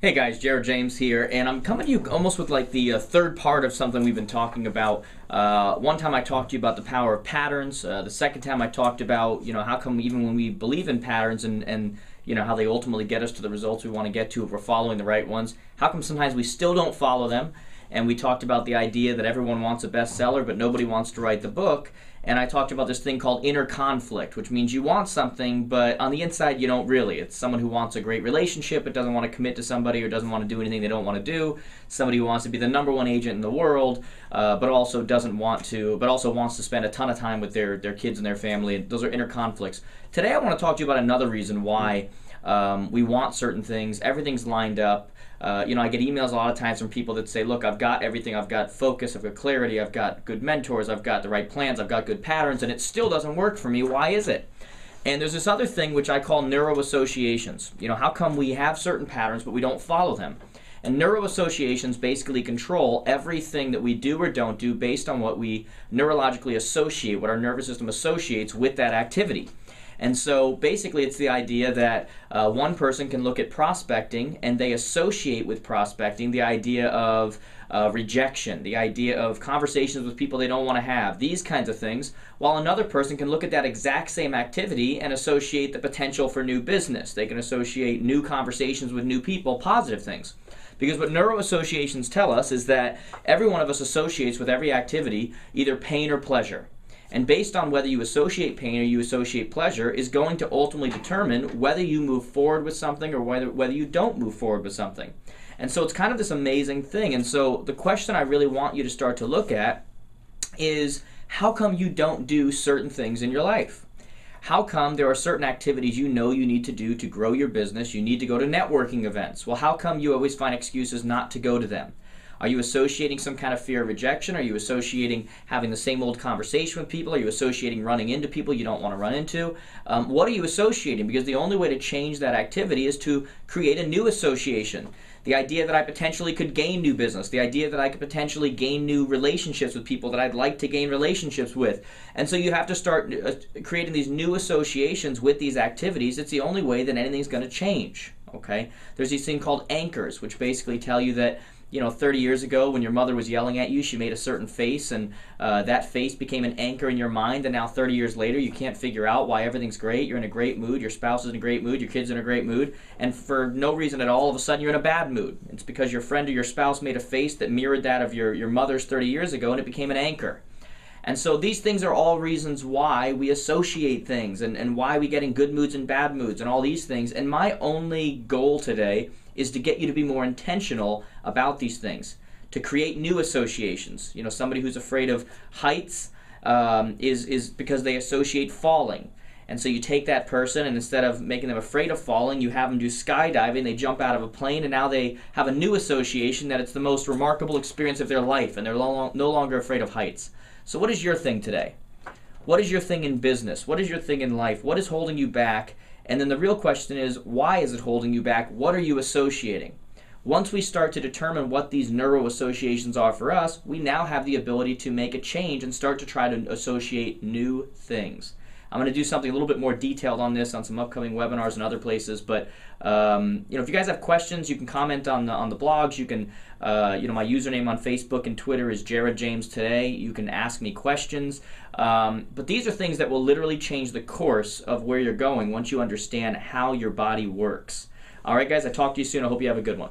Hey guys, Jared James here, and I'm coming to you almost with like the third part of something we've been talking about. One time I talked to you about the power of patterns. The second time I talked about, how come even when we believe in patterns and how they ultimately get us to the results we want to get to if we're following the right ones, how come sometimes we still don't follow them? And we talked about the idea that everyone wants a bestseller, but nobody wants to write the book. And I talked about this thing called inner conflict, which means you want something, but on the inside you don't really. It's someone who wants a great relationship but doesn't want to commit to somebody or doesn't want to do anything they don't want to do. Somebody who wants to be the number one agent in the world, but also wants to spend a ton of time with their kids and their family. Those are inner conflicts. Today I want to talk to you about another reason why we want certain things. Everything's lined up. I get emails a lot of times from people that say, look, I've got everything. I've got focus, I've got clarity, I've got good mentors, I've got the right plans, I've got good patterns, and it still doesn't work for me. Why is it? And there's this other thing which I call Neuro Associations. How come we have certain patterns but we don't follow them? And Neuro Associations basically control everything that we do or don't do based on what we neurologically associate, what our nervous system associates with that activity. And so basically it's the idea that one person can look at prospecting and they associate with prospecting the idea of rejection, the idea of conversations with people they don't want to have, these kinds of things, while another person can look at that exact same activity and associate the potential for new business. They can associate new conversations with new people, positive things. Because what neuro associations tell us is that every one of us associates with every activity either pain or pleasure. And based on whether you associate pain or you associate pleasure is going to ultimately determine whether you move forward with something or whether you don't move forward with something. And so it's kind of this amazing thing. And so the question I really want you to start to look at is, how come you don't do certain things in your life? How come there are certain activities you need to do to grow your business? You need to go to networking events. Well, how come you always find excuses not to go to them? Are you associating some kind of fear of rejection? Are you associating having the same old conversation with people? Are you associating running into people you don't want to run into? What are you associating? Because the only way to change that activity is to create a new association. The idea that I potentially could gain new business, the idea that I could potentially gain new relationships with people that I'd like to gain relationships with. And so you have to start creating these new associations with these activities. It's the only way that anything's going to change. Okay? There's these things called anchors, which basically tell you that 30 years ago when your mother was yelling at you, she made a certain face, and that face became an anchor in your mind, and now 30 years later you can't figure out why everything's great. You're in a great mood, your spouse is in a great mood, your kid's in a great mood, and for no reason at all of a sudden you're in a bad mood. It's because your friend or your spouse made a face that mirrored that of your mother's 30 years ago, and it became an anchor. And so these things are all reasons why we associate things and why we get in good moods and bad moods and all these things. And my only goal today is to get you to be more intentional about these things, to create new associations. Somebody who's afraid of heights is because they associate falling. And so you take that person, and instead of making them afraid of falling, you have them do skydiving, they jump out of a plane, and now they have a new association that it's the most remarkable experience of their life, and they're no longer afraid of heights. So what is your thing today? What is your thing in business? What is your thing in life? What is holding you back? And then the real question is, why is it holding you back? What are you associating? Once we start to determine what these neuro associations are for us, we now have the ability to make a change and start to try to associate new things. I'm going to do something a little bit more detailed on this on some upcoming webinars and other places. But if you guys have questions, you can comment on the blogs. You can, my username on Facebook and Twitter is Jared James Today. You can ask me questions. But these are things that will literally change the course of where you're going once you understand how your body works. All right, guys. I talk to you soon. I hope you have a good one.